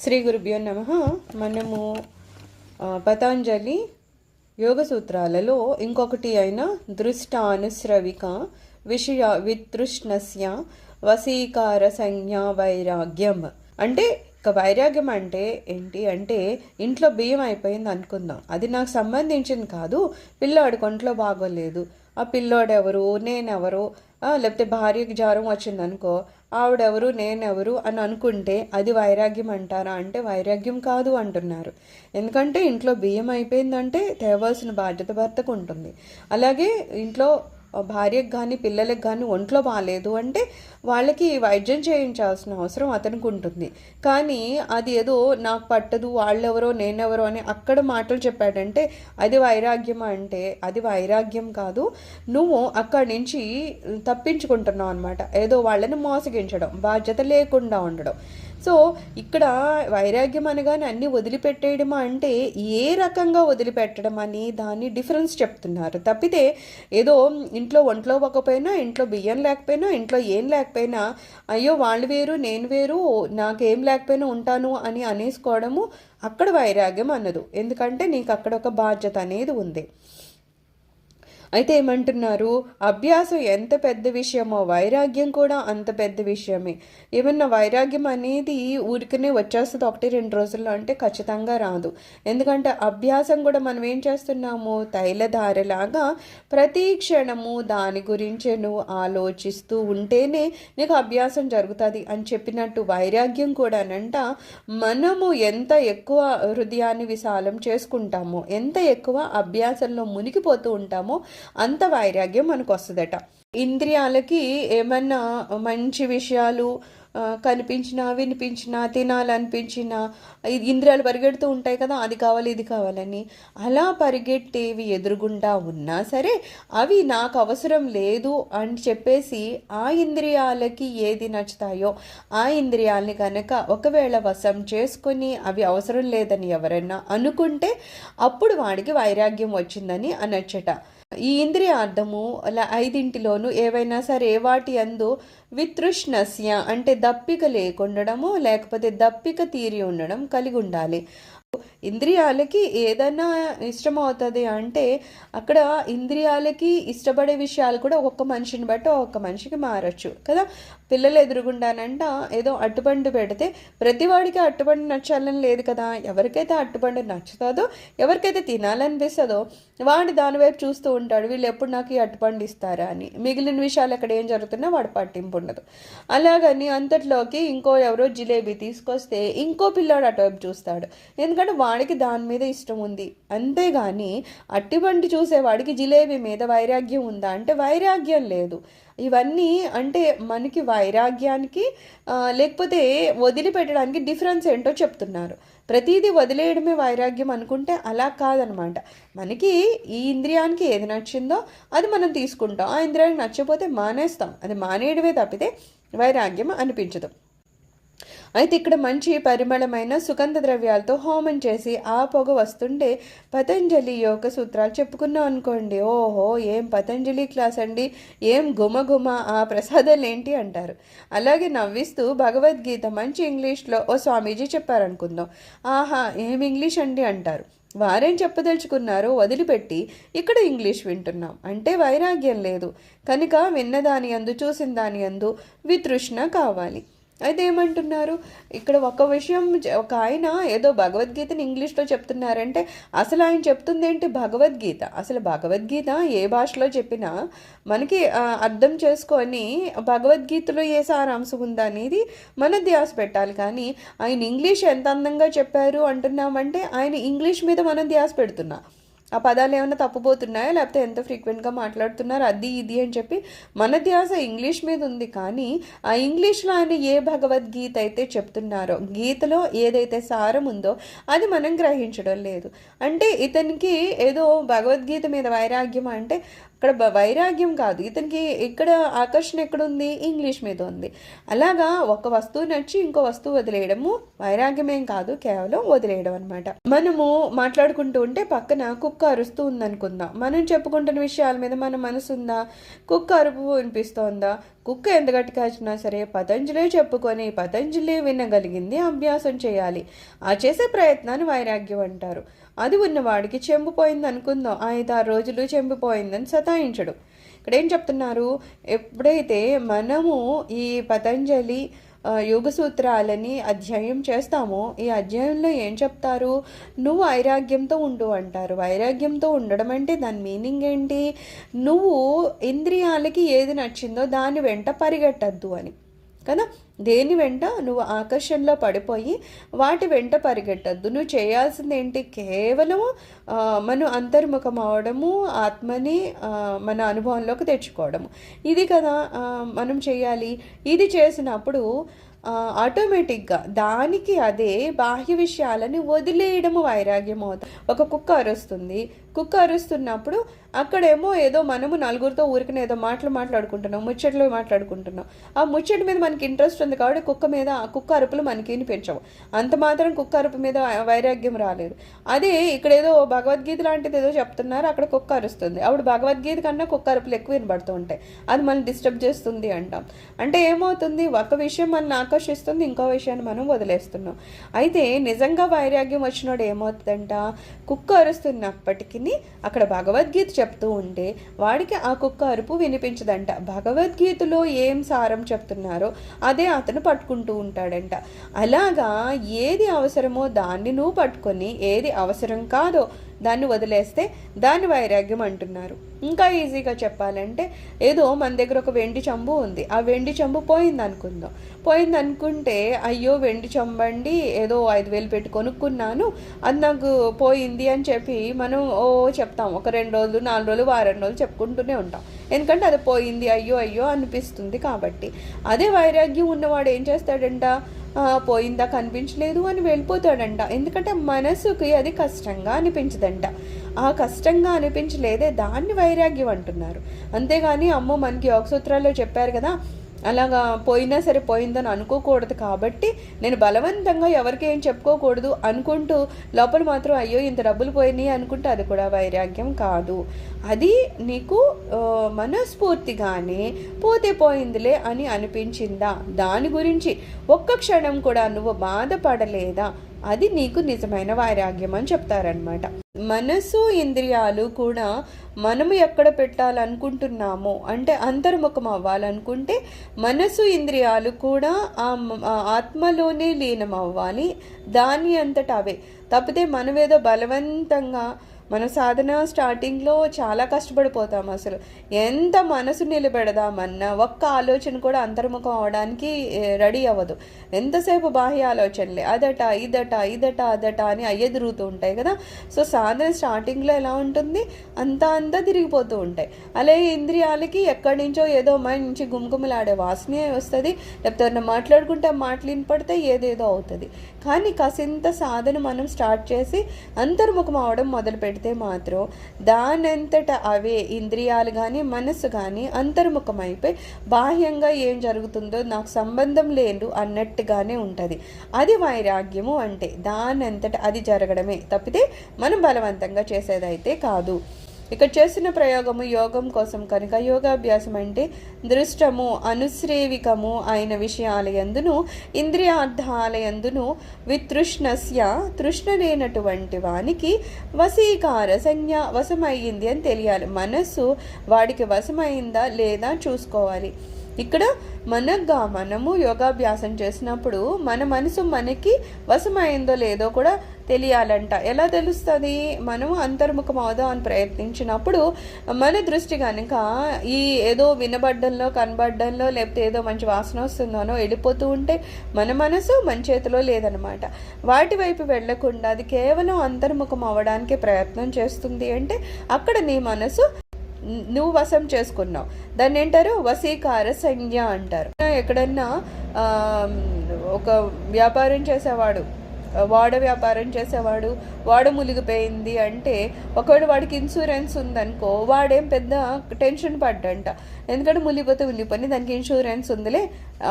శ్రీ గురుభ్యో నమః. మనము పతంజలి యోగ సూత్రాలలో ఇంకొకటి అయిన దృష్టానుశ్రవిక విషయ వితృష్ణస్య వశీకార సంజ్ఞా వైరాగ్యం అంటే వైరాగ్యం అంటే ఏంటి అంటే ఇంట్లో బియ్యం అయిపోయింది అనుకుందాం, అది నాకు సంబంధించింది కాదు, పిల్లాడు కొంట్లో బాగోలేదు, ఆ పిల్లోడెవరు నేనెవరు, లేకపోతే భార్యకి జ్వరం వచ్చిందనుకో ఆవిడెవరు నేనెవరు అని అనుకుంటే అది వైరాగ్యం అంటారా అంటే వైరాగ్యం కాదు అంటున్నారు. ఎందుకంటే ఇంట్లో బియ్యం అయిపోయిందంటే తేవాల్సిన బాధ్యత భర్తకు ఉంటుంది. అలాగే ఇంట్లో భార్యకు కానీ పిల్లలకు కానీ ఒంట్లో బాగాలేదు అంటే వాళ్ళకి వైద్యం చేయించాల్సిన అవసరం అతనికి ఉంటుంది. కానీ అది ఏదో నాకు పట్టదు, వాళ్ళెవరో నేనెవరో అని అక్కడ మాటలు చెప్పాడంటే అది వైరాగ్యం అంటే అది వైరాగ్యం కాదు. నువ్వు అక్కడి నుంచి తప్పించుకుంటున్నావు అనమాట, ఏదో వాళ్ళని మోసగించడం, బాధ్యత లేకుండా ఉండడం. సో ఇక్కడ వైరాగ్యం అనగానే అన్నీ వదిలిపెట్టేయడమా అంటే ఏ రకంగా వదిలిపెట్టడం అని దాన్ని డిఫరెన్స్ చెప్తున్నారు తప్పితే ఏదో ఇంట్లో ఒంట్లో పోకపోయినా, ఇంట్లో బియ్యం లేకపోయినా, ఇంట్లో ఏం లేకపోయినా అయ్యో వాళ్ళు వేరు నేను వేరు నాకేం లేకపోయినా ఉంటాను అని అనేసుకోవడము అక్కడ వైరాగ్యం అన్నదు. ఎందుకంటే నీకు అక్కడ ఒక బాధ్యత అనేది ఉంది. అయితే ఏమంటున్నారు, అభ్యాసం ఎంత పెద్ద విషయమో వైరాగ్యం కూడా అంత పెద్ద విషయమే. ఏమన్నా వైరాగ్యం అనేది ఊరికనే వచ్చేస్తుంది 1-2 రోజుల్లో అంటే ఖచ్చితంగా రాదు. ఎందుకంటే అభ్యాసం కూడా మనం ఏం చేస్తున్నాము, తైలధారలాగా ప్రతి క్షణము దాని గురించే నువ్వు ఆలోచిస్తూ ఉంటేనే నీకు అభ్యాసం జరుగుతుంది అని చెప్పినట్టు వైరాగ్యం కూడానంట మనము ఎంత ఎక్కువ హృదయాన్ని విశాలం చేసుకుంటామో, ఎంత ఎక్కువ అభ్యాసంలో మునిగిపోతూ ఉంటామో అంత వైరాగ్యం మనకు వస్తుందట. ఇంద్రియాలకి ఏమన్నా మంచి విషయాలు కనిపించినా, వినిపించినా, తినాలనిపించినా ఇంద్రియాలు పరిగెడుతూ ఉంటాయి కదా, అది కావాలి ఇది కావాలని. అలా పరిగెట్టేవి ఎదురుగుండా ఉన్నా సరే అవి నాకు అవసరం లేదు అని చెప్పేసి ఆ ఇంద్రియాలకి ఏది నచ్చుతాయో ఆ ఇంద్రియాలని కనుక ఒకవేళ వశం చేసుకొని అవి అవసరం లేదని ఎవరైనా అనుకుంటే అప్పుడు వాడికి వైరాగ్యం వచ్చిందని అనొచ్చట. ఈ ఇంద్రియార్థము అలా 5 ఏవైనా సరే వాటి అందు వితృష్ణస్య అంటే దప్పిక లేకుండడము లేకపోతే దప్పిక తీరి ఉండడం కలిగి ఉండాలి. ఇంద్రియాలకి ఏదైనా ఇష్టమవుతుంది అంటే అక్కడ ఇంద్రియాలకి ఇష్టపడే విషయాలు కూడా ఒక్కొక్క మనిషిని బట్టి ఒక్కొక్క మనిషికి మారచ్చు కదా. పిల్లలు ఎదురుగుండానంట ఏదో అట్టుపండు పెడితే ప్రతివాడికి అట్టుపండు నచ్చాలని లేదు కదా. ఎవరికైతే అట్టుపండు నచ్చుతుందో, ఎవరికైతే తినాలనిపిస్తుందో వాడు దాని వైపు చూస్తూ ఉంటాడు, వీళ్ళు ఎప్పుడు నాకు ఈ అట్టుపండు ఇస్తారా అని. మిగిలిన విషయాలు అక్కడ ఏం జరుగుతున్నా వాడు పట్టింపు ఉండదు. అలాగని అంతట్లోకి ఇంకో ఎవరో జిలేబీ తీసుకొస్తే ఇంకో పిల్లాడు అటువైపు చూస్తాడు, ఎందుకంటే వాడికి దాని మీద ఇష్టం ఉంది. అంతేగాని అట్టిబండి చూసేవాడికి జిలేబీ మీద వైరాగ్యం ఉందా అంటే వైరాగ్యం లేదు. ఇవన్నీ అంటే మనకి వైరాగ్యానికి లేకపోతే వదిలిపెట్టడానికి డిఫరెన్స్ ఏంటో చెప్తున్నారు. ప్రతిదీ వదిలేయడమే వైరాగ్యం అనుకుంటే అలా కాదనమాట. మనకి ఈ ఇంద్రియానికి ఏది నచ్చిందో అది మనం తీసుకుంటాం, ఆ ఇంద్రియానికి నచ్చకపోతే మానేస్తాం. అది మానేయడమే తప్పితే వైరాగ్యం అనిపించదు. అయితే ఇక్కడ మంచి పరిమళమైన సుగంధ ద్రవ్యాలతో హోమం చేసి ఆ పొగ వస్తుంటే పతంజలి యోగ సూత్రాలు చెప్పుకున్నాం అనుకోండి, ఓహో ఏం పతంజలి క్లాస్ అండి, ఏం గుమగుమ ఆ ప్రసాదాలు ఏంటి అంటారు. అలాగే నవ్విస్తూ భగవద్గీత మంచి ఇంగ్లీష్లో ఓ స్వామీజీ చెప్పారనుకుందాం, ఆహా ఏం ఇంగ్లీష్ అండి అంటారు. వారేం చెప్పదలుచుకున్నారో వదిలిపెట్టి ఇక్కడ ఇంగ్లీష్ వింటున్నాం అంటే వైరాగ్యం లేదు కనుక విన్నదాని యందు చూసిన దాని యందు వితృష్ణ కావాలి. అయితే ఏమంటున్నారు ఇక్కడ ఒక విషయం, ఒక ఆయన ఏదో భగవద్గీతని ఇంగ్లీష్లో చెప్తున్నారంటే అసలు ఆయన చెప్తుంది ఏంటి భగవద్గీత. అసలు భగవద్గీత ఏ భాషలో చెప్పినా మనకి అర్థం చేసుకొని భగవద్గీతలో ఏ సారాంశం ఉందా అనేది మన ధ్యాస పెట్టాలి. కానీ ఆయన ఇంగ్లీష్ ఎంత అందంగా చెప్పారు అంటున్నామంటే ఆయన ఇంగ్లీష్ మీద మనం ధ్యాస పెడుతున్నాం. ఆ పదాలు ఏమైనా తప్పుపోతున్నాయా లేకపోతే ఎంత ఫ్రీక్వెంట్గా మాట్లాడుతున్నారు అది ఇది అని చెప్పి మన ధ్యాస ఇంగ్లీష్ మీద ఉంది. కానీ ఆ ఇంగ్లీష్లో ఆయన ఏ భగవద్గీత అయితే చెప్తున్నారో, గీతలో ఏదైతే సారం ఉందో అది మనం గ్రహించడం లేదు. అంటే ఇతనికి ఏదో భగవద్గీత మీద వైరాగ్యం అంటే ఇక్కడ వైరాగ్యం కాదు. ఇతనికి ఇక్కడ ఆకర్షణ ఎక్కడుంది? ఇంగ్లీష్ మీద ఉంది. అలాగా ఒక వస్తువు నచ్చి ఇంకో వస్తువు వదిలేయడము వైరాగ్యమేం కాదు, కేవలం వదిలేయడం అనమాట. మనము మాట్లాడుకుంటూ ఉంటే పక్కన కుక్క అరుస్తూ ఉందనుకుందాం. మనం చెప్పుకుంటున్న విషయాల మీద మన మనసు ఉందా? కుక్క అరుపు వినిపిస్తోందా? కుక్క ఎంత గట్టిగా వచ్చినా సరే పతంజలే చెప్పుకొని పతంజలి వినగలిగింది అభ్యాసం చేయాలి. ఆ చేసే ప్రయత్నాన్ని వైరాగ్యం అంటారు. అది ఉన్నవాడికి చెంబుపోయింది అనుకుందాం, 5-6 రోజులు చెంబుపోయిందని సతాయించడు. ఇక్కడ ఏం చెప్తున్నారు? ఎప్పుడైతే మనము ఈ పతంజలి యోగ సూత్రాలని అధ్యయనం చేస్తామో ఈ అధ్యాయంలో ఏం చెప్తారు? నువ్వు వైరాగ్యంతో ఉండు అంటారు. వైరాగ్యంతో ఉండడం అంటే దాని మీనింగ్ ఏంటి? నువ్వు ఇంద్రియాలకి ఏది నచ్చిందో దాని వెంట పరిగెట్టద్దు అని కదా. దేని వెంట నువ్వు ఆకర్షణలో పడిపోయి వాటి వెంట పరిగెట్టద్దు. నువ్వు చేయాల్సింది ఏంటి? కేవలము మనం అంతర్ముఖం అవడము, ఆత్మని మన అనుభవంలోకి తెచ్చుకోవడము. ఇది కదా మనం చేయాలి. ఇది చేసినప్పుడు ఆటోమేటిక్గా దానికి అదే బాహ్య విషయాలని వదిలేయడము వైరాగ్యం అవుతుంది. ఒక కుక్క అరుస్తుంది. కుక్క అరుస్తున్నప్పుడు అక్కడేమో ఏదో మనము నలుగురితో ఊరికనే ఏదో మాట్లాడుకుంటున్నాం, ముచ్చట్లు మాట్లాడుకుంటున్నాం. ఆ ముచ్చటి మీద మనకి ఇంట్రెస్ట్ ఉంది కాబట్టి కుక్క అరుపులు మనకి వినిపించవు. అంత మాత్రం కుక్క అరుపు మీద వైరాగ్యం రాలేదు. అదే ఇక్కడ ఏదో భగవద్గీత లాంటిది ఏదో చెప్తున్నారు, అక్కడ కుక్క అరుస్తుంది. అప్పుడు భగవద్గీత కన్నా కుక్క అరుపులు ఎక్కువ వినబడుతూ ఉంటాయి. అది మనల్ని డిస్టర్బ్ చేస్తుంది అంటాం. అంటే ఏమవుతుంది? ఒక విషయం మనల్ని ఆకర్షిస్తుంది, ఇంకో విషయాన్ని మనం వదిలేస్తున్నాం. అయితే నిజంగా వైరాగ్యం వచ్చినోడు ఏమవుతుందంట? కుక్క అరుస్తున్నప్పటికీ అక్కడ భగవద్గీత చెప్తూ ఉంటే వాడికి ఆ కుక్క అరుపు వినిపించదంట. భగవద్గీతలో ఏం సారం చెప్తున్నారో అదే అతను పట్టుకుంటూ ఉంటాడంట. అలాగా ఏది అవసరమో దాన్ని నువ్వు పట్టుకొని ఏది అవసరం కాదో దాన్ని వదిలేస్తే దాన్ని వైరాగ్యం అంటున్నారు. ఇంకా ఈజీగా చెప్పాలంటే ఏదో మన దగ్గర ఒక వెండి చెంబు ఉంది. ఆ వెండి చెంబు పోయింది అనుకుంటే అయ్యో వెండి చెంబండి ఏదో 5,000 పెట్టి కొనుక్కున్నాను, అది నాకు పోయింది అని చెప్పి మనం చెప్తాం. ఒక 2 రోజులు, 4 రోజులు, వారం రోజులు చెప్పుకుంటూనే ఉంటాం. ఎందుకంటే అది పోయింది, అయ్యో అనిపిస్తుంది కాబట్టి. అదే వైరాగ్యం ఉన్నవాడు ఏం చేస్తాడంట? పోయిందా కనిపించలేదు అని వెళ్ళిపోతాడంట. ఎందుకంటే మనసుకి అది కష్టంగా అనిపించదంట. ఆ కష్టంగా అనిపించలేదే దాన్ని వైరాగ్యం అంటున్నారు. అంతేగాని అమ్మో మనకి యోగ సూత్రాల్లో చెప్పారు కదా, అలాగా పోయినా సరే పోయిందని అనుకోకూడదు కాబట్టి నేను బలవంతంగా ఎవరికి ఏం చెప్పుకోకూడదు అనుకుంటూ లోపల మాత్రం అయ్యో ఇంత డబ్బులు పోయినాయి అనుకుంటే అది కూడా వైరాగ్యం కాదు. అది నీకు మనస్ఫూర్తిగానే పోతే పోయిందిలే అని అనిపించిందా, దాని గురించి ఒక్క క్షణం కూడా నువ్వు బాధపడలేదా, అది నీకు నిజమైన వైరాగ్యం అని చెప్తారనమాట. మనసు ఇంద్రియాలు కూడా మనము ఎక్కడ పెట్టాలనుకుంటున్నామో అంటే అంతర్ముఖం అవ్వాలనుకుంటే మనసు ఇంద్రియాలు కూడా ఆ ఆత్మలోనే లీనం అవ్వాలి. దాని అంతటా అవే. తప్పితే మనమేదో బలవంతంగా మన సాధన స్టార్టింగ్లో చాలా కష్టపడిపోతాం. అసలు ఎంత మనసు నిలబెడదామన్నా ఒక్క ఆలోచన కూడా అంతర్ముఖం అవడానికి రెడీ అవ్వదు. ఎంతసేపు బాహ్య ఆలోచనలే, అదట అదట అని అయ్యెదురుగుతూ ఉంటాయి కదా. సో సాధన స్టార్టింగ్లో ఎలా ఉంటుంది? అంతా తిరిగిపోతూ ఉంటాయి. అలాగే ఇంద్రియాలకి ఎక్కడి నుంచో ఏదో మంచి గుమగుమలాడే వాసనే వస్తుంది, లేకపోతే మాట్లాడుకుంటే మాటలు వినపడితే ఏదేదో అవుతుంది. కానీ కాసింత సాధన మనం స్టార్ట్ చేసి అంతర్ముఖం అవడం మొదలు పెడితే మాత్రం దానంతటా అవే ఇంద్రియాలు కానీ మనస్సు కానీ అంతర్ముఖం అయిపోయి బాహ్యంగా ఏం జరుగుతుందో నాకు సంబంధం లేదు అన్నట్టుగానే ఉంటుంది. అది వైరాగ్యము అంటే దానంతటా అది జరగడమే తప్పితే మనం బలవంతంగా చేసేదైతే కాదు. ఇక్కడ చేసిన ప్రయోగము యోగం కోసం కనుక యోగాభ్యాసం అంటే దృష్టము అనుశ్రేవికము అయిన విషయాలయందును ఇంద్రియార్థాలయందును వితృష్ణస్య తృష్ణ లేనటువంటి వానికి వశీకార సంజ్ఞ వశమయ్యింది అని తెలియాలి. మనస్సు వాడికి వశమైందా లేదా చూసుకోవాలి. ఇక్కడ మనము యోగాభ్యాసం చేసినప్పుడు మన మనసు మనకి వశమైందో లేదో కూడా తెలియాలంట. ఎలా తెలుస్తుంది? మనము అంతర్ముఖం అవుదాం అని ప్రయత్నించినప్పుడు మన దృష్టి కనుక ఈ ఏదో వినబడ్డంలో కనబడ్డంలో లేకపోతే ఏదో మంచి వాసన వస్తుందనో వెళ్ళిపోతూ ఉంటే మన మనసు మన చేతిలో లేదనమాట. వాటి వైపు వెళ్లకుండా అది కేవలం అంతర్ముఖం అవ్వడానికి ప్రయత్నం చేస్తుంది అంటే అక్కడ నీ మనసు నువ్వు వశం చేసుకున్నావు. దాన్ని ఏంటారు? వశీకార సంజ్ఞ అంటారు. ఎక్కడన్నా ఒక వ్యాపారం చేసేవాడు వాడ వ్యాపారం చేసేవాడు, వాడ మునిగిపోయింది అంటే ఒకవేళ వాడికి ఇన్సూరెన్స్ ఉందనుకో, వాడేం పెద్ద టెన్షన్ పడ్డంట. ఎందుకంటే మునిగిపోయి దానికి ఇన్సూరెన్స్ ఉందిలే,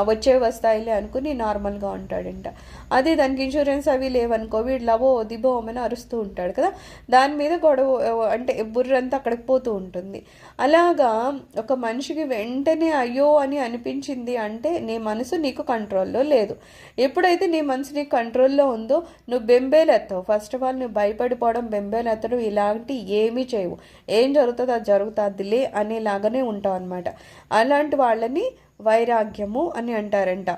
వచ్చే వస్తాయిలే అనుకుని నార్మల్గా ఉంటాడంట. అదే దానికి ఇన్సూరెన్స్ అవి లేవనుకో, వీడు లవో దిబో అని అరుస్తూ ఉంటాడు కదా, దాని మీద గొడవ అంటే బుర్రంతా అక్కడికి పోతూ ఉంటుంది. అలాగా ఒక మనిషికి వెంటనే అయ్యో అని అనిపించింది అంటే నీ మనసు నీకు కంట్రోల్లో లేదు. ఎప్పుడైతే నీ మనసు నీకు కంట్రోల్లో ఉందో నువ్వు బెంబేలెత్తావు. ఫస్ట్ ఆఫ్ ఆల్ నువ్వు భయపడిపోవడం, బెంబేలెత్తడం ఇలాంటి ఏమీ చేయవు. ఏం జరుగుతుందో అది జరుగుతుందిలే అనేలాగానే ఉంటావు అనమాట. అలాంటి వాళ్ళని వైరాగ్యము అని అంటారంట.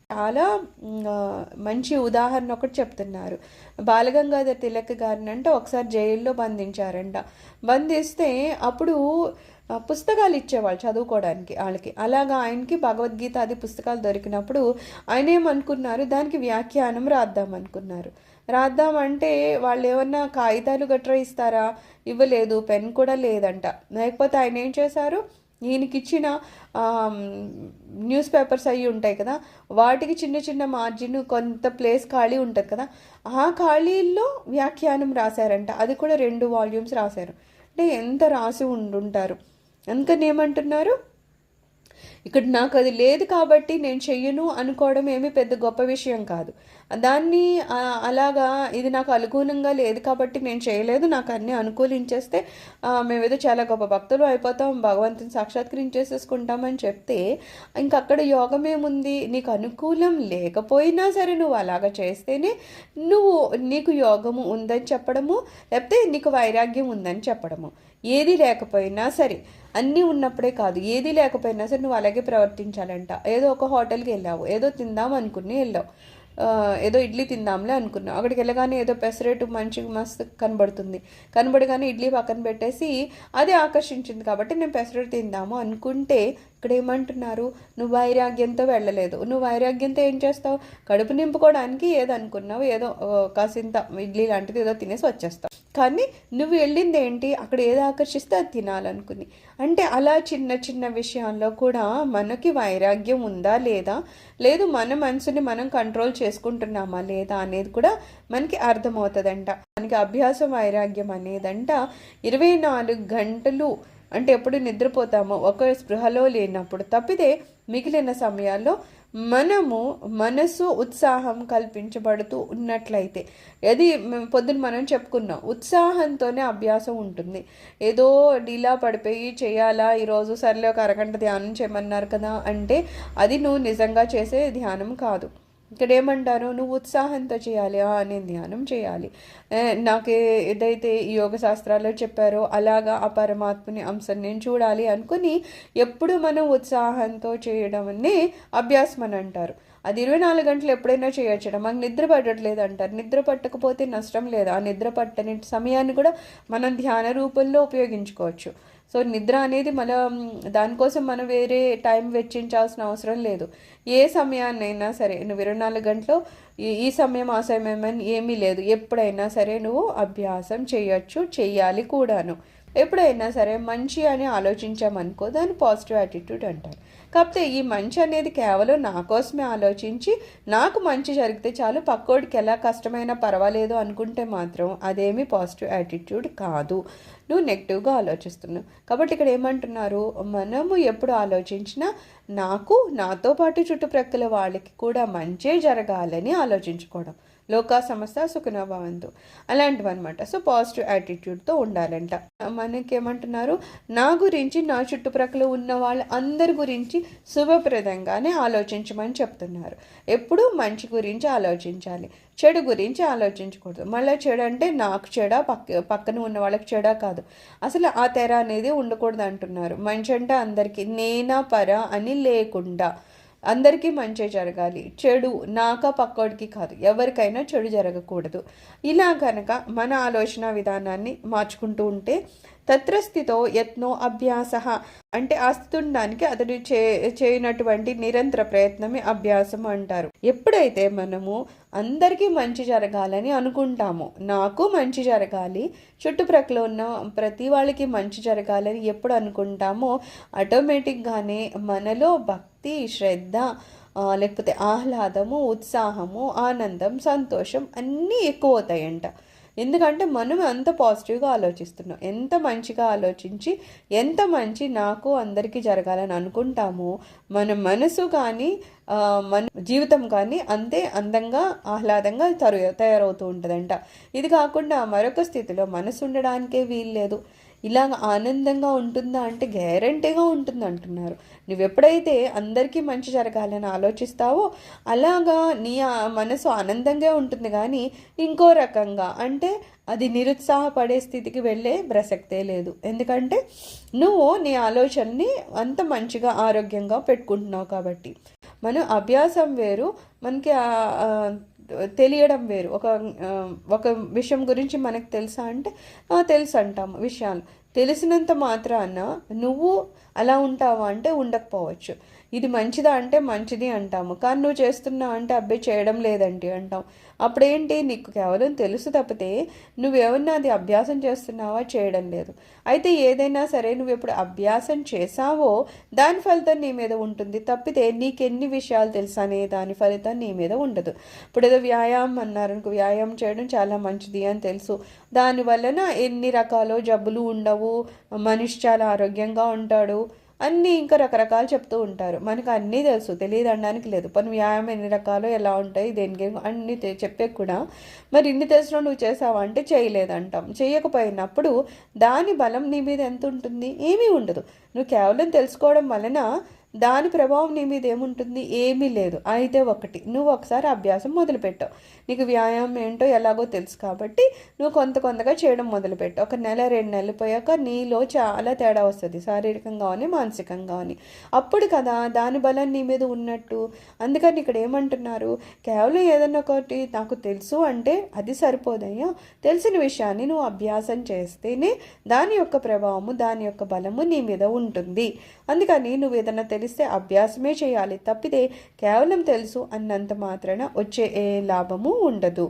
చాలా మంచి ఉదాహరణ ఒకటి చెప్తున్నారు. బాలగంగాధర్ తిలక్ గారిని అంటే ఒకసారి జైల్లో బంధించారంట. బంధిస్తే అప్పుడు పుస్తకాలు ఇచ్చేవాళ్ళు చదువుకోవడానికి వాళ్ళకి. అలాగా ఆయనకి భగవద్గీత అది పుస్తకాలు దొరికినప్పుడు ఆయన ఏమనుకున్నారు, దానికి వ్యాఖ్యానం రాద్దామనుకున్నారు. రాద్దామంటే వాళ్ళు ఏమన్నా కాగితాలు గట్రా ఇస్తారా, ఇవ్వలేదు. పెన్ కూడా లేదంట. లేకపోతే ఆయన ఏం చేశారు, ఈయనకిచ్చిన న్యూస్ పేపర్స్ అవి ఉంటాయి కదా, వాటికి చిన్న చిన్న మార్జిన్ కొంత ప్లేస్ ఖాళీ ఉంటుంది కదా, ఆ ఖాళీల్లో వ్యాఖ్యానం రాశారంట. అది కూడా 2 వాల్యూమ్స్ రాశారు. అంటే ఎంత రాసి ఉండుంటారు. అందుకని ఏమంటున్నారు, ఇక్కడ నాకు అది లేదు కాబట్టి నేను చెయ్యను అనుకోవడం ఏమీ పెద్ద గొప్ప విషయం కాదు. దాన్ని అలాగా ఇది నాకు అనుకూలంగా లేదు కాబట్టి నేను చేయలేదు, నాకు అన్నీ అనుకూలించేస్తే మేమేదో చాలా గొప్ప భక్తులు అయిపోతాం, భగవంతుని సాక్షాత్కరించేసేసుకుంటామని చెప్తే ఇంకక్కడ యోగం ఏముంది? నీకు అనుకూలం లేకపోయినా సరే నువ్వు అలాగ చేస్తేనే నీకు యోగము ఉందని చెప్పడము, లేకపోతే నీకు వైరాగ్యం ఉందని చెప్పడము. ఏది లేకపోయినా సరే, అన్నీ ఉన్నప్పుడే కాదు, ఏది లేకపోయినా సరే నువ్వు అలాగే ప్రవర్తించాలంట. ఏదో ఒక హోటల్కి వెళ్ళావు, ఏదో తిందాం అనుకుని వెళ్ళావు, ఏదో ఇడ్లీ తిందాంలే అనుకున్నావు. అక్కడికి వెళ్ళగానే ఏదో పెసరేటు మంచిగా మస్తు కనబడగానే ఇడ్లీ పక్కన పెట్టేసి అది ఆకర్షించింది కాబట్టి నేను పెసరేటు తిందాము అనుకుంటే ఇక్కడ ఏమంటున్నారు, నువ్వు వైరాగ్యంతో వెళ్ళలేదు. నువ్వు వైరాగ్యంతో ఏం చేస్తావు, కడుపు నింపుకోవడానికి ఏదో అనుకున్నావు, ఏదో కాసింత ఇడ్లీ లాంటిది ఏదో తినేసి వచ్చేస్తావు. కానీ నువ్వు వెళ్ళింది ఏంటి, అక్కడ ఏదో ఆకర్షిస్తే అది తినాలనుకుని. అంటే అలా చిన్న చిన్న విషయాల్లో కూడా మనకి వైరాగ్యం ఉందా లేదా, లేదు మన మనసుని మనం కంట్రోల్ చేసుకుంటున్నామా లేదా అనేది కూడా మనకి అర్థమవుతుందంట. మనకి అభ్యాసం వైరాగ్యం అనేదంట 24 గంటలు అంటే ఎప్పుడు నిద్రపోతామో ఒక స్పృహలో లేనప్పుడు తప్పితే మిగిలిన సమయాల్లో మనము మనసు ఉత్సాహం కల్పించబడుతూ ఉన్నట్లయితే, అది పొద్దున మనం చెప్పుకున్నాం, ఉత్సాహంతోనే అభ్యాసం ఉంటుంది. ఏదో డీలా పడిపోయి చేయాలా, ఈరోజు సర్లే ఒక అరగంట ధ్యానం చేయమన్నారు కదా అంటే అది నువ్వు నిజంగా చేసే ధ్యానం కాదు. ఇక్కడ ఏమంటారు, నువ్వు ఉత్సాహంతో చేయాలి, నేను ధ్యానం చేయాలి, నాకు ఏదైతే ఈ యోగ శాస్త్రాల్లో చెప్పారో అలాగా ఆ పరమాత్మని అంశం నేను చూడాలి అనుకుని ఎప్పుడు మనం ఉత్సాహంతో చేయడమని అభ్యాసం అని అంటారు. అది 24 గంటలు ఎప్పుడైనా చేయొచ్చడం. మాకు నిద్ర పట్టట్లేదు అంటారు. నిద్ర పట్టకపోతే నష్టం లేదు. ఆ నిద్ర పట్టని సమయాన్ని కూడా మనం ధ్యాన రూపంలో ఉపయోగించుకోవచ్చు. సో నిద్ర అనేది దానికోసం మనం వేరే టైం వెచ్చించాల్సిన అవసరం లేదు. ఏ సమయాన్నైనా సరే నువ్వు 24 గంటలు ఈ సమయం ఆ సమయం అని ఏమీ లేదు. ఎప్పుడైనా సరే నువ్వు అభ్యాసం చేయొచ్చు, చెయ్యాలి కూడాను. ఎప్పుడైనా సరే మంచి అని ఆలోచించామనుకో దాన్ని పాజిటివ్ యాటిట్యూడ్ అంటారు. కాకపోతే ఈ మంచి అనేది కేవలం నా కోసమే ఆలోచించి నాకు మంచి జరిగితే చాలు, పక్కోడికి ఎలా కష్టమైనా పర్వాలేదు అనుకుంటే మాత్రం అదేమీ పాజిటివ్ యాటిట్యూడ్ కాదు. నువ్వు నెగిటివ్గా ఆలోచిస్తున్నావు. కాబట్టి ఇక్కడ ఏమంటున్నారు, మనము ఎప్పుడు ఆలోచించినా నాతో పాటు చుట్టుప్రక్కల వాళ్ళకి కూడా మంచే జరగాలని ఆలోచించుకోవడం. లోకా సమస్త సుఖినో భవంతు అలాంటివి అనమాట. సో పాజిటివ్ యాటిట్యూడ్తో ఉండాలంట. మనకేమంటున్నారు, నా గురించి నా చుట్టుప్రక్కల ఉన్న వాళ్ళ అందరి గురించి శుభప్రదంగానే ఆలోచించమని చెప్తున్నారు. ఎప్పుడూ మంచి గురించి ఆలోచించాలి, చెడు గురించి ఆలోచించకూడదు. మళ్ళీ చెడు అంటే నాకు చెడా, పక్కన ఉన్న వాళ్ళకి చెడా కాదు, అసలు ఆ తెర అనేది ఉండకూడదు అంటున్నారు. మంచి అంటే అందరికీ, నేనా పర అని లేకుండా అందరికీ మంచి జరగాలి. చెడు నాకా పక్కోడికి కాదు, ఎవరికైనా చెడు జరగకూడదు. ఇలా కనుక మన ఆలోచన విధానాన్ని మార్చుకుంటూ ఉంటే తత్రస్థితో యత్నో అభ్యాస అంటే ఆ స్థితి ఉండడానికి అతడు చేయనటువంటి నిరంతర ప్రయత్నమే అభ్యాసం అంటారు. ఎప్పుడైతే మనము అందరికీ మంచి జరగాలని అనుకుంటామో, నాకు మంచి జరగాలి, చుట్టుప్రక్కల ఉన్న ప్రతి వాళ్ళకి మంచి జరగాలని ఎప్పుడు అనుకుంటామో ఆటోమేటిక్గానే మనలో భక్తి, శ్రద్ధ, లేకపోతే ఆహ్లాదము, ఉత్సాహము, ఆనందం, సంతోషం అన్నీ ఎక్కువ అవుతాయంట. ఎందుకంటే మనం అంత పాజిటివ్గా ఆలోచిస్తున్నాం. ఎంత మంచిగా ఆలోచించి ఎంత మంచి నాకు అందరికీ జరగాలని అనుకుంటామో మన మనసు కానీ మన జీవితం కానీ అంతే అందంగా ఆహ్లాదంగా తయారవుతూ ఉంటుందంట. ఇది కాకుండా మరొక స్థితిలో మనసు ఉండడానికే వీల్లేదు. ఇలాగ ఆనందంగా ఉంటుందా అంటే గ్యారంటీగా ఉంటుంది అంటున్నారు. నువ్వు ఎప్పుడైతే అందరికీ మంచి జరగాలని ఆలోచిస్తావో అలాగా నీ మనసు ఆనందంగా ఉంటుంది. కానీ ఇంకో రకంగా అంటే అది నిరుత్సాహపడే స్థితికి వెళ్ళే ప్రసక్తే లేదు. ఎందుకంటే నువ్వు నీ ఆలోచనని అంత మంచిగా ఆరోగ్యంగా పెట్టుకుంటున్నావు కాబట్టి. మనం అభ్యాసం వేరు, మనకి తెలియడం వేరు. ఒక విషయం గురించి మనకు తెలుసా అంటే తెలుసు అంటాము విషయాలు. తెలిసినంత మాత్రాన నువ్వు అలా ఉంటావా అంటే ఉండకపోవచ్చు. ఇది మంచిదా అంటే మంచిది అంటాము. కానీ నువ్వు చేస్తున్నావు అంటే అబ్బాయి చేయడం లేదండి అంటాం. అప్పుడేంటి, నీకు కేవలం తెలుసు తప్పితే నువ్వేమన్నా అది అభ్యాసం చేస్తున్నావా, చేయడం లేదు. అయితే ఏదైనా సరే నువ్వు ఎప్పుడు అభ్యాసం చేసావో దాని ఫలితం నీ మీద ఉంటుంది తప్పితే నీకెన్ని విషయాలు తెలుసు అనే దాని ఫలితం నీ మీద ఉండదు. ఇప్పుడు ఏదో వ్యాయామం అన్నారనుకో, వ్యాయామం చేయడం చాలా మంచిది అని తెలుసు, దాని వలన ఎన్ని రకాల జబ్బులు ఉండవు, మనిషి చాలా ఆరోగ్యంగా ఉంటాడు అన్నీ ఇంకా రకరకాలు చెప్తూ ఉంటారు. మనకు అన్నీ తెలుసు, తెలియదు అనడానికి లేదు. పని వ్యాయామం ఎన్ని రకాలు ఎలా ఉంటాయి దేనికి అన్నీ చెప్పే కూడా మరి ఇన్ని తెలిసిన నువ్వు చేసావా అంటే చేయలేదంటాం. చేయకపోయినప్పుడు దాని బలం నీ మీద ఎంత ఉంటుంది? ఏమీ ఉండదు. నువ్వు కేవలం తెలుసుకోవడం వలన దాని ప్రభావం నీ మీద ఏముంటుంది? ఏమీ లేదు. అయితే ఒకటి, నువ్వు ఒకసారి అభ్యాసం మొదలుపెట్టావు, నీకు వ్యాయామం ఏంటో ఎలాగో తెలుసు కాబట్టి నువ్వు కొంతగా చేయడం మొదలుపెట్టావు. 1 నెల 2 నెలలు పోయాక నీలో చాలా తేడా వస్తుంది, శారీరకంగా కానీ మానసికంగా కానీ. అప్పుడు కదా దాని బలం నీ మీద ఉన్నట్టు. అందుకని ఇక్కడ ఏమంటున్నారు, కేవలం ఏదన్నా ఒకటి నాకు తెలుసు అంటే అది సరిపోదయ్యా. తెలిసిన విషయాన్ని నువ్వు అభ్యాసం చేస్తేనే దాని యొక్క ప్రభావము, దాని యొక్క బలము నీ మీద ఉంటుంది. అందుకని నువ్వు ఏదన్నా తెలిస్తే అభ్యాసమే చేయాలి తప్పితే కేవలం తెలుసు అన్నంత మాత్రాన వచ్చే ఏ లాభము ఉండదు.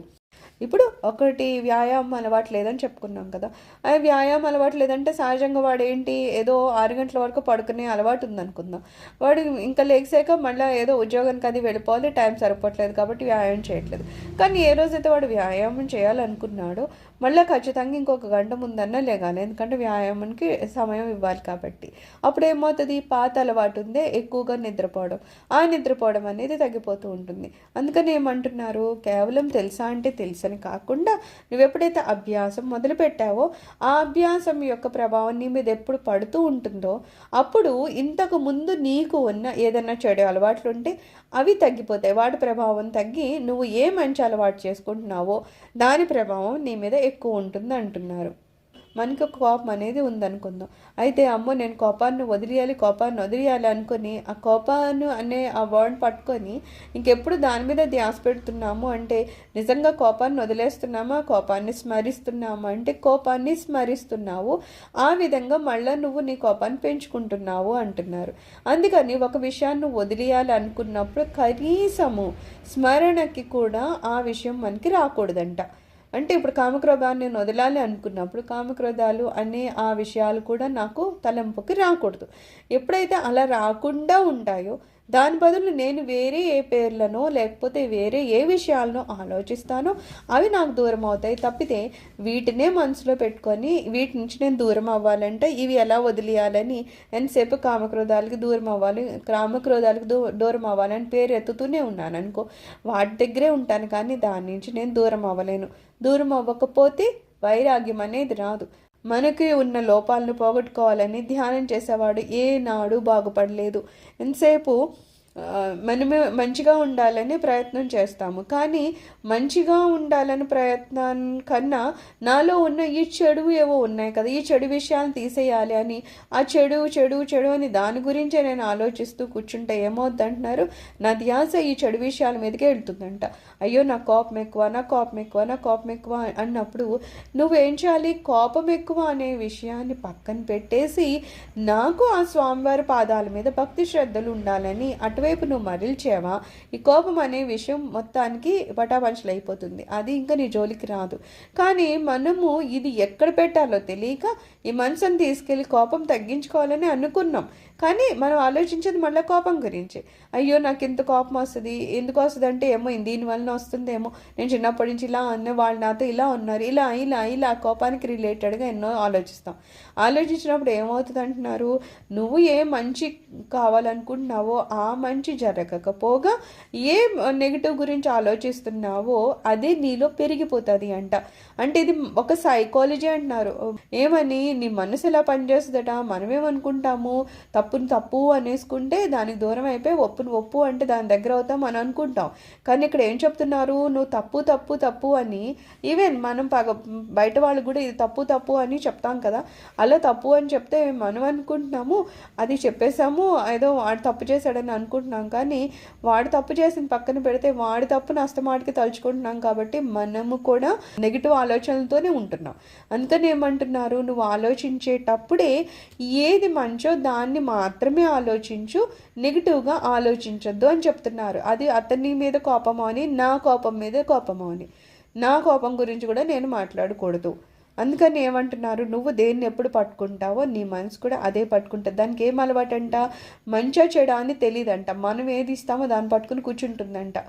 ఇప్పుడు ఒకటి వ్యాయామం అలవాటు లేదని చెప్పుకున్నాం కదా. అది వ్యాయామం అలవాటు లేదంటే సహజంగా వాడు ఏంటి, ఏదో 6 గంటల వరకు పడుకునే అలవాటు ఉందనుకుందాం. వాడు ఇంకా లేచాక మళ్ళీ ఏదో ఉద్యోగానికి అది వెళ్ళిపోవాలి, టైం సరిపోవట్లేదు కాబట్టి వ్యాయామం చేయట్లేదు. కానీ ఏ రోజైతే వాడు వ్యాయామం చేయాలనుకున్నాడో మళ్ళీ ఖచ్చితంగా ఇంకొక గంట ముందన్నా లేగాలి, ఎందుకంటే వ్యాయామానికి సమయం ఇవ్వాలి కాబట్టి. అప్పుడు ఏమవుతుంది, పాత అలవాటు ఉందే ఎక్కువగా నిద్రపోవడం, ఆ నిద్రపోవడం అనేది తగ్గిపోతూ ఉంటుంది. అందుకని ఏమంటున్నారు, కేవలం తెలుసా అంటే తెలుసని కాకుండా నువ్వు ఎప్పుడైతే అభ్యాసం మొదలు పెట్టావో ఆ అభ్యాసం యొక్క ప్రభావం నీ మీద ఎప్పుడు పడుతూ ఉంటుందో అప్పుడు ఇంతకు ముందు నీకు ఉన్న ఏదైనా చెడు అలవాట్లు ఉంటే అవి తగ్గిపోతాయి. వాటి ప్రభావం తగ్గి నువ్వు ఏ మంచి అలవాటు చేసుకుంటున్నావో దాని ప్రభావం నీ మీద ఎక్కువ ఉంటుంది అంటున్నారు. మనకి ఒక కోపం అనేది ఉందనుకుందాం. అయితే అమ్మో నేను కోపాన్ని వదిలేయాలి అనుకొని ఆ కోపాన్ని అనే ఆ వర్డ్ పట్టుకొని ఇంకెప్పుడు దాని మీద ధ్యాస పెడుతున్నాము అంటే నిజంగా కోపాన్ని వదిలేస్తున్నామా, కోపాన్ని స్మరిస్తున్నామా అంటే కోపాన్ని స్మరిస్తున్నావు. ఆ విధంగా మళ్ళీ నువ్వు నీ కోపాన్ని పెంచుకుంటున్నావు అంటున్నారు. అందుకని ఒక విషయాన్ని వదిలేయాలి అనుకున్నప్పుడు కనీసము స్మరణకి కూడా ఆ విషయం మనకి రాకూడదంట. అంటే ఇప్పుడు కామక్రోధాన్ని నేను వదలాలి అనుకున్నప్పుడు కామక్రోధాలు అనే ఆ విషయాలు కూడా నాకు తలంపుకి రాకూడదు. ఎప్పుడైతే అలా రాకుండా ఉంటాయో దాని బదులు నేను వేరే ఏ పేర్లనో లేకపోతే వేరే ఏ విషయాలనో ఆలోచిస్తానో అవి నాకు దూరం అవుతాయి తప్పితే వీటినే మనసులో పెట్టుకొని వీటి నుంచి నేను దూరం అవ్వాలంటే ఇవి ఎలా వదిలేయాలని ఎంతసేపు కామక్రోధాలకి దూరం అవ్వాలని పేరు ఎత్తుతూనే ఉన్నాను అనుకో, వాటి దగ్గరే ఉంటాను కానీ దాని నుంచి నేను దూరం అవ్వలేను. దూరం అవ్వకపోతే వైరాగ్యం అనేది రాదు. మనకి ఉన్న లోపాలను పోగొట్టుకోవాలని ధ్యానం చేసేవాడు ఏనాడు బాగుపడలేదు. ఎంతసేపు మనమే మంచిగా ఉండాలని ప్రయత్నం చేస్తాము, కానీ మంచిగా ఉండాలని ప్రయత్నం కన్నా నాలో ఉన్న ఈ చెడు ఏవో ఉన్నాయి కదా, ఈ చెడు విషయాలను తీసేయాలి అని ఆ చెడు చెడు చెడు అని దాని గురించే నేను ఆలోచిస్తూ కూర్చుంటే ఏమవుద్ది అంటున్నారు, నా ధ్యాస ఈ చెడు విషయాల మీదకే వెళ్తుందంట. అయ్యో నా కోపం ఎక్కువ అన్నప్పుడు నువ్వేం చేయాలి, కోపం ఎక్కువ అనే విషయాన్ని పక్కన పెట్టేసి నాకు ఆ స్వామివారి పాదాల మీద భక్తి శ్రద్ధలు ఉండాలని అటువైపు నువ్వు మరల్చేవా, ఈ కోపం అనే విషయం మొత్తానికి పటాపంచలు అయిపోతుంది, అది ఇంకా నీ జోలికి రాదు. కానీ మనము ఇది ఎక్కడ పెట్టాలో తెలియక ఈ మనసుని తీసుకెళ్ళి కోపం తగ్గించుకోవాలని అనుకున్నాం. కానీ మనం ఆలోచించేది మళ్ళీ కోపం గురించి. అయ్యో నాకు ఇంత కోపం వస్తుంది, ఎందుకు వస్తుంది అంటే ఏమో దీనివల్ల వస్తుందేమో, నేను చిన్నప్పటి నుంచి ఇలా అన్న వాళ్ళు నాతో ఇలా ఉన్నారు, ఇలా ఇలా ఇలా కోపానికి రిలేటెడ్గా ఎన్నో ఆలోచిస్తాం. ఆలోచించినప్పుడు ఏమవుతుంది అంటున్నారు, నువ్వు ఏ మంచి కావాలనుకుంటున్నావో ఆ మంచి జరగకపోగా ఏ నెగిటివ్ గురించి ఆలోచిస్తున్నావో అదే నీలో పెరిగిపోతుంది అంట. అంటే ఇది ఒక సైకాలజీ అంటున్నారు. ఏమని, నీ మనసు ఎలా పనిచేస్తుందట, మనమేమనుకుంటాము తప్పుని తప్పు అనేసుకుంటే దానికి దూరం అయిపోయి ఒప్పుని ఒప్పు అంటే దాని దగ్గర అవుతాం అని అనుకుంటాం. కానీ ఇక్కడ ఏం చెప్తున్నారు, నువ్వు తప్పు తప్పు తప్పు అని, ఈవెన్ మనం బయట వాళ్ళు కూడా ఇది తప్పు తప్పు అని చెప్తాం కదా, అలా తప్పు అని చెప్తే మనం అనుకుంటున్నాము అది చెప్పేసాము, ఏదో వాడు తప్పు చేశాడని అనుకుంటున్నాం. కానీ వాడు తప్పు చేసిన పక్కన పెడితే వాడి తప్పును అస్తమాటికి తలుచుకుంటున్నాం. కాబట్టి మనము కూడా నెగిటివ్ ఆలోచనలతోనే ఉంటున్నాం. అందుకని ఏమంటున్నారు, నువ్వు ఆలోచించేటప్పుడే ఏది మంచో దాన్ని మాత్రమే ఆలోచించు, నెగిటివ్గా ఆలోచించొద్దు అని చెప్తున్నారు. అది అతని మీద కోపమో అని, నా కోపం మీద కోపమో అని, నా కోపం గురించి కూడా నేను మాట్లాడకూడదు. అందుకని ఏమంటున్నారు, నువ్వు దేన్ని ఎప్పుడు పట్టుకుంటావో నీ మనసు కూడా అదే పట్టుకుంటుంది. దానికి ఏం అలవాటంట, మంచో చెడా అని తెలియదంట. మనం ఏది ఇస్తామో దాన్ని పట్టుకుని కూర్చుంటుందంట.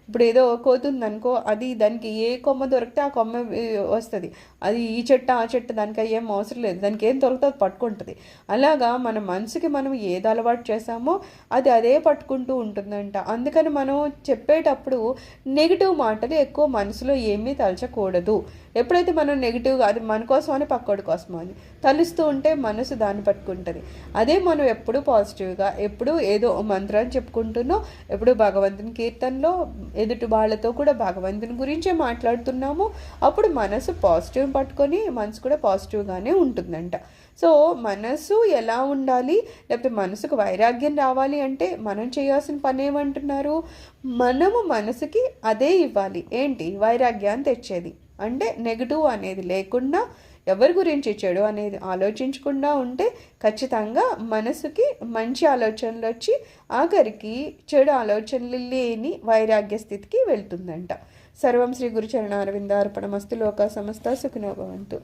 ఇప్పుడు ఏదో కోతుంది అనుకో, అది దానికి ఏ కొమ్మ దొరికితే ఆ కొమ్మ వస్తుంది. అది ఈ చెట్టు ఆ చెట్టు దానికి ఏం అవసరం లేదు, దానికి ఏం దొరికితే అది పట్టుకుంటుంది. అలాగా మన మనసుకి మనం ఏది అలవాటు చేసామో అది అదే పట్టుకుంటూ ఉంటుందంట. అందుకని మనం చెప్పేటప్పుడు నెగిటివ్ మాటలు ఎక్కువ మనసులో ఏమీ తలచకూడదు. ఎప్పుడైతే మనం నెగిటివ్గా అది మన కోసం అని పక్కోడి కోసం అని తలుస్తూ ఉంటే మనసు దాన్ని పట్టుకుంటుంది. అదే మనం ఎప్పుడు పాజిటివ్గా, ఎప్పుడు ఏదో మంత్రాన్ని చెప్పుకుంటున్నో, ఎప్పుడు భగవంతుని కీర్తనలో ఎదుటి వాళ్ళతో కూడా భగవంతుని గురించే మాట్లాడుతున్నాము, అప్పుడు మనసు పాజిటివ్ పట్టుకొని మనసు కూడా పాజిటివ్గానే ఉంటుందంట. సో మనసు ఎలా ఉండాలి, లేకపోతే మనసుకు వైరాగ్యం రావాలి అంటే మనం చేయాల్సిన పని ఏమంటున్నారు, మనము మనసుకి అదే ఇవ్వాలి. ఏంటి, వైరాగ్యాన్ని తెచ్చేది. అంటే నెగిటివ్ అనేది లేకుండా, ఎవరి గురించి చెడు అనేది ఆలోచించకుండా ఉంటే ఖచ్చితంగా మనసుకి మంచి ఆలోచనలు వచ్చి ఆఖరికి చెడు ఆలోచనలు లేని వైరాగ్య స్థితికి వెళ్తుందంట. సర్వం శ్రీ గురుచరణారవిందార్పణమస్తు. లోకా సమస్త సుఖినో భవంతు.